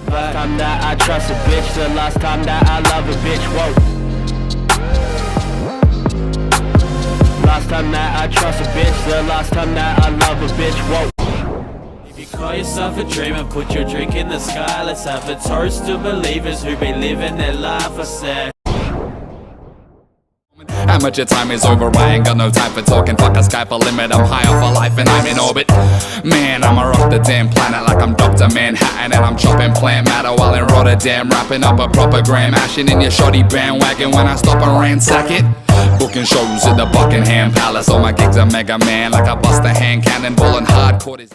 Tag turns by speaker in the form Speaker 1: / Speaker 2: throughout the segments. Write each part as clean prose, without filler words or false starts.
Speaker 1: Last time that I trust a bitch, the last time that I love a bitch, whoa. Last time that I trust a bitch, the last time that I love a bitch, whoa. If you call yourself a dreamer, put your drink in the sky. Let's have a toast to believers who be living their life, I said.
Speaker 2: Amateur time is over, I ain't got no time for talking. Fuck a Skype limit, I'm high off a life and I'm in orbit. Man, I'ma rock the damn planet like I'm Dr. Manhattan. And I'm chopping plant matter while in Rotterdam, wrapping up a proper gram, ashing in your shoddy bandwagon when I stop and ransack it. Booking shows at the Buckingham Palace. All my gigs are Mega Man, like I bust a hand cannonball and hardcore is.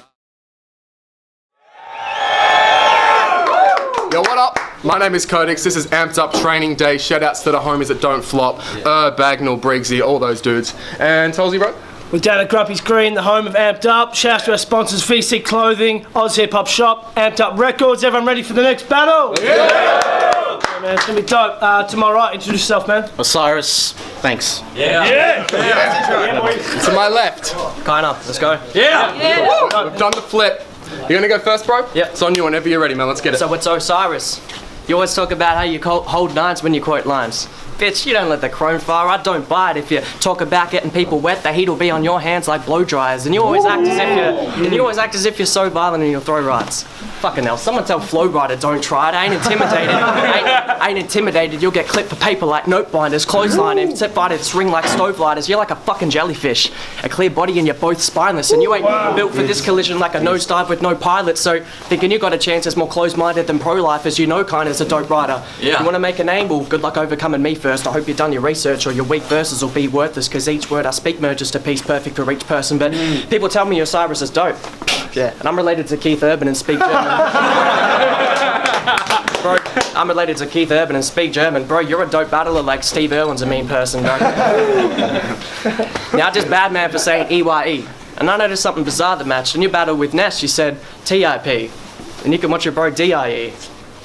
Speaker 3: Yo, what up? My name is Codex, this is Amped Up Training Day. Shoutouts to the homies that don't flop. Bagnall, Briggsy, all those dudes. And Tolsy, bro?
Speaker 4: We're down at Grumpy's Green, the home of Amped Up. Shouts to our sponsors, VC Clothing, Oz Hip Hop Shop, Amped Up Records. Everyone ready for the next battle? Yeah! Man, it's gonna be dope. To my right, introduce yourself, man.
Speaker 5: Osiris, thanks.
Speaker 4: Yeah!
Speaker 3: To my left.
Speaker 5: Kinda, let's go.
Speaker 4: Yeah!
Speaker 3: We've done the flip. You're gonna go first, bro?
Speaker 5: Yep.
Speaker 3: It's on you whenever you're ready, man. Let's get it.
Speaker 5: So it's Osiris. You always talk about how you hold lines when you quote lines. Bitch, you don't let the chrome fire. I don't buy it. If you talk about getting people wet, the heat will be on your hands like blow dryers. And you always act as if you're so violent in your throw rides. Fucking hell, someone tell Flowrider don't try it. I ain't intimidated. I ain't intimidated. You'll get clipped for paper like note binders, clothesline, and set by this ring like stove lighters. You're like a fucking jellyfish. A clear body and you're both spineless. And you ain't built for this collision like a nosedive with no pilot. So thinking you got a chance is more close-minded than pro-lifers. You know kind as a dope rider. Yeah. You want to make a name? Well, good luck overcoming me first. I hope you've done your research or your weak verses will be worthless because each word I speak merges to piece perfect for each person. But people tell me Osiris is dope. Yeah, and I'm related to Keith Urban and speak German. Bro, I'm related to Keith Urban and speak German. Bro, you're a dope battler like Steve Irwin's a mean person, bro. Now, just bad man for saying EYE. And I noticed something bizarre that matched. In your battle with Ness, you said TIP. And you can watch your bro DIE.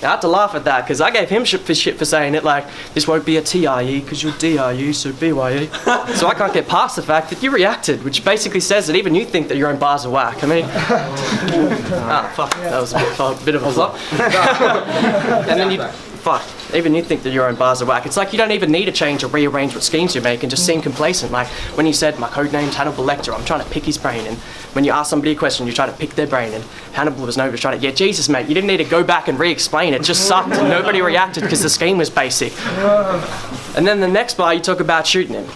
Speaker 5: Now, I had to laugh at that because I gave him shit for saying it like, this won't be a TIE because you're DIE, so BYE. So I can't get past the fact that you reacted, which basically says that even you think that your own bars are whack. I mean, fuck, that was a bit of a flop. And then even you think that your own bars are whack. It's like you don't even need to change or rearrange what schemes you make and just seem complacent. Like when you said, my code name's Hannibal Lecter, I'm trying to pick his brain. And when you ask somebody a question, you try to pick their brain. And Hannibal was known for trying to, yeah, Jesus, mate, you didn't need to go back and re-explain. It just sucked and nobody reacted because the scheme was basic. And then the next bar, you talk about shooting him.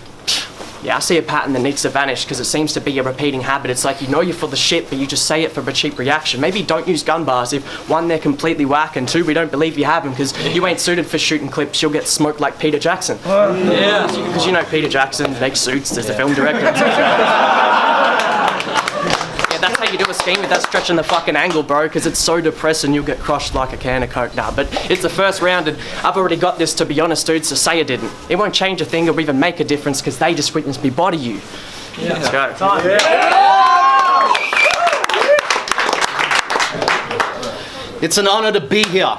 Speaker 5: Yeah, I see a pattern that needs to vanish because it seems to be a repeating habit. It's like you know you're full of shit, but you just say it for a cheap reaction. Maybe don't use gun bars if one, they're completely whack, and two, we don't believe you have them because you ain't suited for shooting clips. You'll get smoked like Peter Jackson. Yeah, because you know Peter Jackson makes suits as the film director. That's how you do a scheme with that stretching the fucking angle, bro, because it's so depressing you'll get crushed like a can of Coke. Nah, but it's the first round and I've already got this, to be honest, dude, so say I didn't. It won't change a thing or even make a difference because they just witnessed me body you. Yeah. Let's go.
Speaker 6: It's an honor to be here.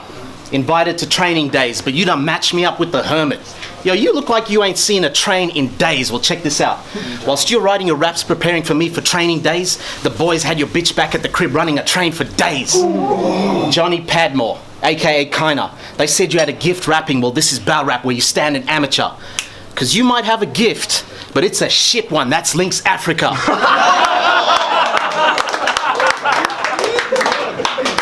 Speaker 6: Invited to training days, but you done matched me up with the hermit. Yo, you look like you ain't seen a train in days. Well, check this out. Whilst you're writing your raps preparing for me for training days, the boys had your bitch back at the crib running a train for days. Johnny Padmore, aka Kiner. They said you had a gift rapping. Well, this is battle rap where you stand an amateur. Cause you might have a gift, but it's a shit one. That's Lynx Africa.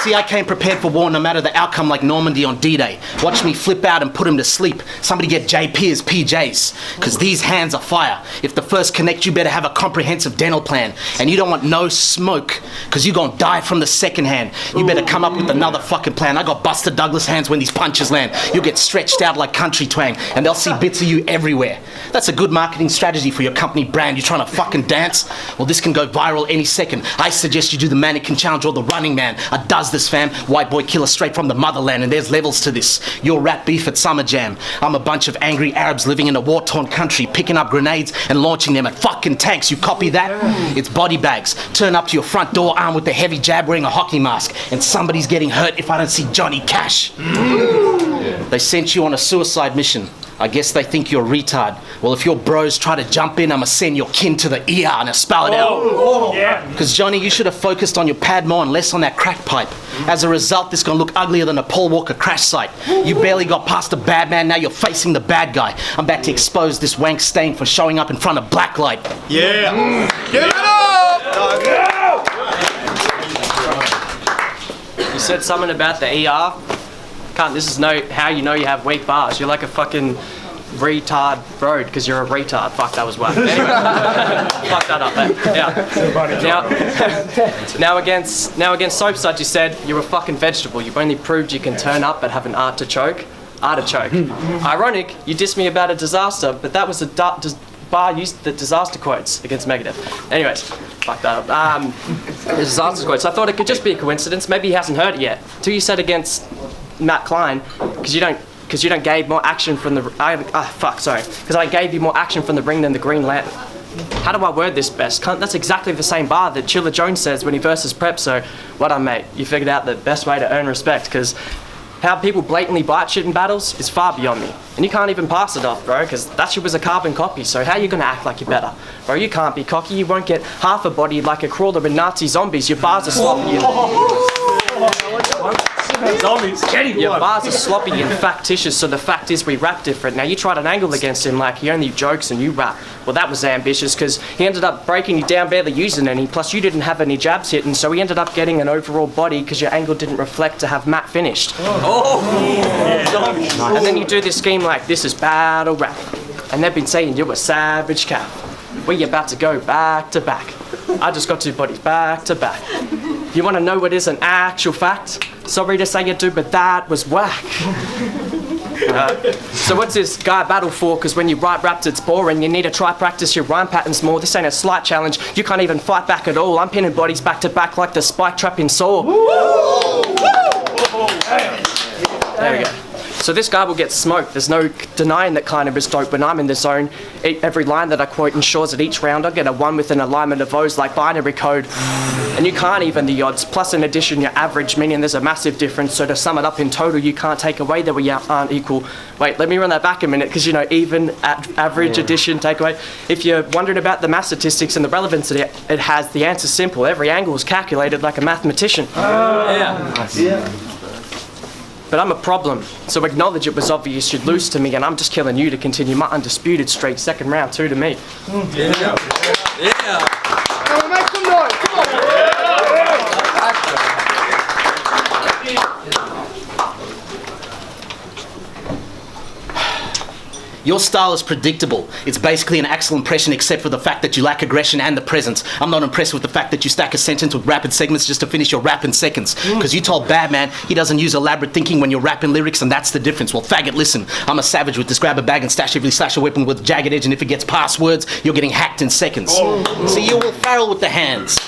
Speaker 6: See, I came prepared for war no matter the outcome, like Normandy on D-Day. Watch me flip out and put him to sleep. Somebody get JP as PJs, cause these hands are fire. If the first connect, you better have a comprehensive dental plan. And you don't want no smoke, cause you gon' die from the second hand. You better come up with another fucking plan. I got Buster Douglas hands when these punches land. You'll get stretched out like country twang, and they'll see bits of you everywhere. That's a good marketing strategy for your company brand. You trying to fucking dance? Well, this can go viral any second. I suggest you do the mannequin challenge or the running man. A does this, fam. White boy killer straight from the motherland, and there's levels to this. Your rap beef at Summer Jam. I'm a bunch of angry Arabs living in a war-torn country, picking up grenades and launching them at fucking tanks. You copy that? It's body bags. Turn up to your front door armed with a heavy jab wearing a hockey mask, and somebody's getting hurt if I don't see Johnny Cash. They sent you on a suicide mission. I guess they think you're a retard. Well, if your bros try to jump in, I'ma send your kin to the ER and I'll spell it out.
Speaker 4: Yeah.
Speaker 6: Because Johnny, you should have focused on your pad more and less on that crack pipe. As a result, this gonna look uglier than a Paul Walker crash site. You barely got past the bad man, now you're facing the bad guy. I'm about to expose this wank stain for showing up in front of blacklight.
Speaker 3: Yeah. Give it up!
Speaker 5: You said something about the ER. This is how you know you have weak bars. You're like a fucking retard road because you're a retard. Fuck, that was whack. Anyway, fuck that up, man. Yeah. Now against Soapsuds, you said you're a fucking vegetable. You've only proved you can turn up but have an artichoke. Ironic, you dissed me about a disaster, but that was a bar used the disaster quotes against Megadeth. Anyways, fuck that up. The disaster quotes. I thought it could just be a coincidence. Maybe he hasn't heard it yet. Till you said against Matt Klein, because you don't gave more action from the because I gave you more action from the ring than the Green Lantern. How do I word this best? That's exactly the same bar that Chiller Jones says when he versus Prep. So, what on, mate? You figured out the best way to earn respect, because how people blatantly bite shit in battles is far beyond me. And you can't even pass it off, bro, because that shit was a carbon copy, so how are you gonna act like you're better? Bro, you can't be cocky, you won't get half a body like a crawler in Nazi zombies. Your bars are sloppy. Your bars are sloppy and factitious, so the fact is we rap different. Now you tried an angle against him like he only jokes and you rap. Well, that was ambitious because he ended up breaking you down, barely using any, plus you didn't have any jabs hitting, so he ended up getting an overall body because your angle didn't reflect to have Matt finished. And then you do this scheme like this is battle rap, and they've been saying you're a savage cat. We're about to go back to back. I just got two bodies back to back. You want to know what is an actual fact? Sorry to say you do, but that was whack. So what's this guy battle for? Because when you write raps, it's boring. You need to try practice your rhyme patterns more. This ain't a slight challenge. You can't even fight back at all. I'm pinning bodies back to back like the spike trap in Saw. There we go. So this guy will get smoked. There's no denying that kind of is dope. When I'm in the zone, every line that I quote ensures that each round I get a 1 with an alignment of O's like binary code. And you can't even the odds. Plus in addition, you're average, meaning there's a massive difference. So to sum it up in total, you can't take away that we aren't equal. Wait, let me run that back a minute, because you know, even average addition, take away. If you're wondering about the math statistics and the relevance it has, the answer's simple. Every angle is calculated like a mathematician. But I'm a problem, so acknowledge it was obvious you'd lose to me, and I'm just killing you to continue my undisputed streak. Second round, 2 to me.
Speaker 3: Yeah. Come on, make some noise. Come on.
Speaker 6: Your style is predictable. It's basically an axle impression except for the fact that you lack aggression and the presence. I'm not impressed with the fact that you stack a sentence with rapid segments just to finish your rap in seconds. Because you told Badman he doesn't use elaborate thinking when you're rapping lyrics, and that's the difference. Well, faggot, listen. I'm a savage with this. Grab a bag and stashively slash a weapon with a jagged edge, and if it gets past words, you're getting hacked in seconds. See, you're Will Ferrell with the hands.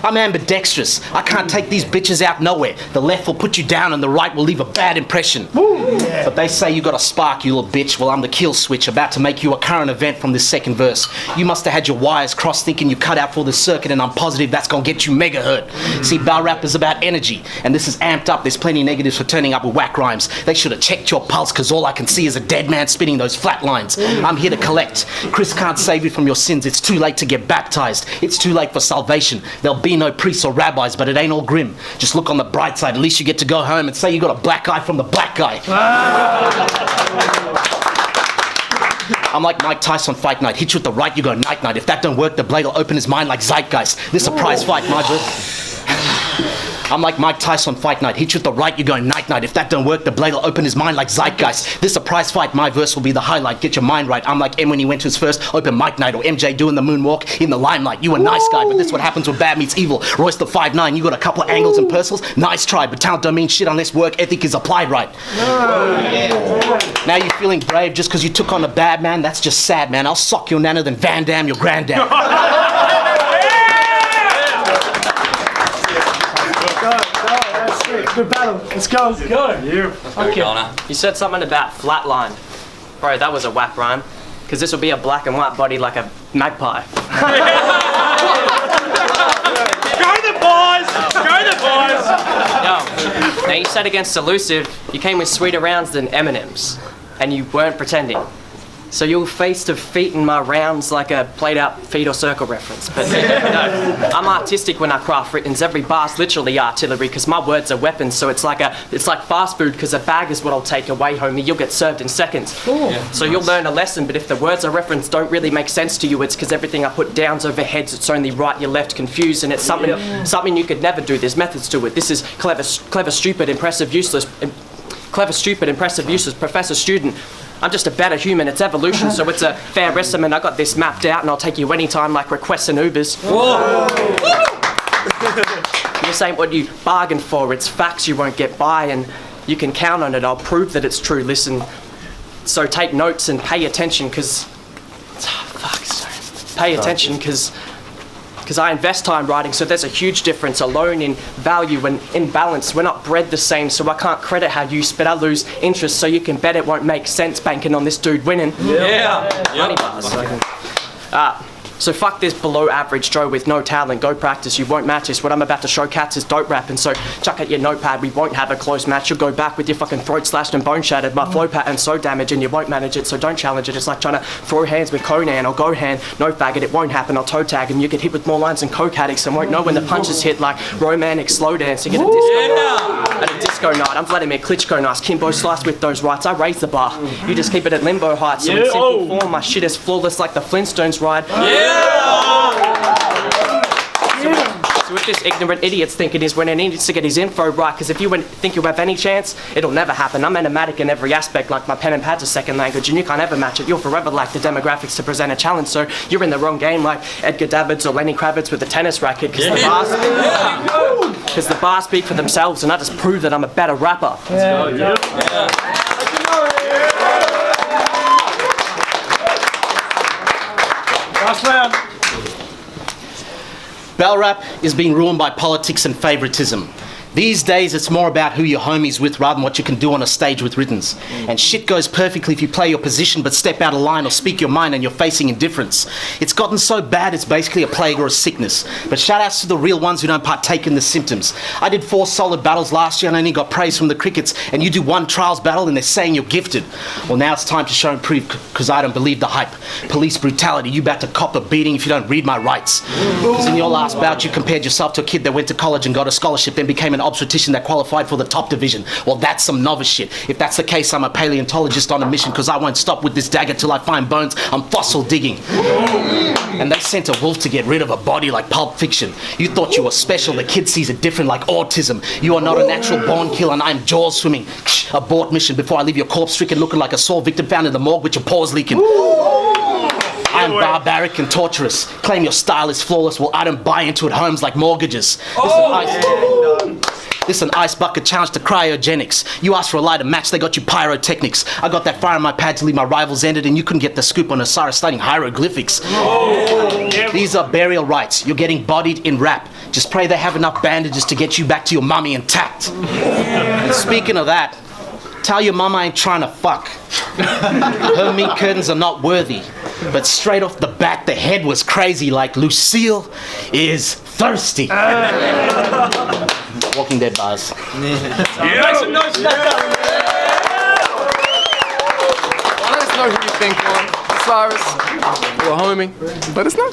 Speaker 6: I'm ambidextrous. I can't take these bitches out nowhere. The left will put you down and the right will leave a bad impression. But they say you got a spark, you little bitch. Well, I'm the kill switch, about to make you a current event from this second verse. You must have had your wires crossed thinking you cut out for this circuit, and I'm positive that's gonna get you mega hurt. See, bar rap is about energy, and this is amped up. There's plenty of negatives for turning up with whack rhymes. They should have checked your pulse, cause all I can see is a dead man spinning those flat lines. I'm here to collect. Chris can't save you from your sins. It's too late to get baptized. It's too late for salvation. There'll be no priests or rabbis, but it ain't all grim. Just look on the bright side. At least you get to go home and say you got a black eye from the black guy. I'm like Mike Tyson fight night. Hit you with the right, you go night night. If that don't work, the blade will open his mind like Zeitgeist. This a prize fight, my dude. I'm like Mike Tyson fight night. Hit you with the right, you go night night. If that don't work, the blade will open his mind like Zeitgeist. This a prize fight, my verse will be the highlight. Get your mind right. I'm like M when he went to his first open mic night, or MJ doing the moonwalk in the limelight. You a nice guy, but this what happens when bad meets evil. Royce the 5'9", you got a couple of angles and personals. Nice try, but talent don't mean shit unless work ethic is applied right. Now you feeling brave just because you took on a bad man? That's just sad, man. I'll sock your nana than Van Damme your granddad.
Speaker 4: Good battle. Let's go. Let's go.
Speaker 5: You said something about flatline. Bro, that was a whack rhyme. Because this will be a black and white body like a magpie.
Speaker 1: Go the boys! Go the boys!
Speaker 5: Yo, now you said against Elusive, you came with sweeter rounds than M&M's. And you weren't pretending. So you'll face defeat in my rounds like a played out feet or circle reference. But no, I'm artistic when I craft writtens. Every bar's literally artillery because my words are weapons. So it's like fast food because a bag is what I'll take away, homie. You'll get served in seconds. So you'll learn a lesson, but if the words I reference don't really make sense to you, it's because everything I put down's over heads. It's only right, you're left confused, and it's something you could never do. There's methods to it. This is clever, stupid, impressive, useless. Clever, stupid, impressive, useless, professor, student. I'm just a better human, it's evolution, so it's a fair estimate. I got this mapped out and I'll take you anytime like requests and Ubers. This ain't what you bargained for, it's facts you won't get by, and you can count on it, I'll prove that it's true. Listen, so take notes and pay attention, because I invest time writing, so there's a huge difference alone in value and in balance. We're not bred the same, so I can't credit how you spit. I lose interest, so you can bet it won't make sense banking on this dude winning. Money bars. So fuck this below average Joe with no talent, go practice, you won't match this. What I'm about to show cats is dope rap, and so chuck at your notepad, we won't have a close match. You'll go back with your fucking throat slashed and bone shattered. My flow pattern's so damaged and you won't manage it, so don't challenge it. It's like trying to throw hands with Conan or go hand. No faggot, it won't happen, I'll toe tag, and you get hit with more lines than coke addicts and won't know when the punches hit, like romantic slow dancing at a disco night. I'm Vladimir Klitschko nice, Kimbo sliced with those rights, I raise the bar. You just keep it at limbo height, so in simple form, my shit is flawless like the Flintstones ride. So what this ignorant idiot's thinking is when he needs to get his info right, because if you think you have any chance, it'll never happen. I'm enigmatic in every aspect, like my pen and pad's a second language, and you can't ever match it. You'll forever lack the demographics to present a challenge, so you're in the wrong game like Edgar Davids or Lenny Kravitz with a tennis racket, because the bars speak for themselves, and I just prove that I'm a better rapper.
Speaker 4: Last round.
Speaker 6: Battle rap is being ruined by politics and favoritism. These days, it's more about who your homie's with rather than what you can do on a stage with rhythms. And shit goes perfectly if you play your position but step out of line or speak your mind and you're facing indifference. It's gotten so bad it's basically a plague or a sickness. But shout outs to the real ones who don't partake in the symptoms. I did 4 solid battles last year and only got praise from the crickets, and you do 1 trials battle and they're saying you're gifted. Well, now it's time to show and prove, because I don't believe the hype. Police brutality, you about to cop a beating if you don't read my rights. Because in your last bout you compared yourself to a kid that went to college and got a scholarship, then became an obstetrician that qualified for the top division. Well, that's some novice shit. If that's the case, I'm a paleontologist on a mission, because I won't stop with this dagger till I find bones. I'm fossil digging. And they sent a wolf to get rid of a body like Pulp Fiction. You thought you were special, the kid sees it different like autism. You are not a natural born killer and I'm jaws swimming. Abort mission before I leave your corpse stricken looking like a sore victim found in the morgue with your paws leaking. I'm barbaric and torturous. Claim your style is flawless, well I don't buy into it. Homes like mortgages. This is an ice bucket challenge to cryogenics. You asked for a lighter match, they got you pyrotechnics. I got that fire in my pad to leave my rivals ended, and you couldn't get the scoop on Osiris studying hieroglyphics. These are burial rites. You're getting bodied in rap. Just pray they have enough bandages to get you back to your mummy intact. And speaking of that, tell your mama I ain't trying to fuck. Her meat curtains are not worthy. But straight off the bat, the head was crazy like Lucille is thirsty. Walking Dead bars.
Speaker 3: Make some noise for that. Let us know who you think on Osyris or a homie. Let us know.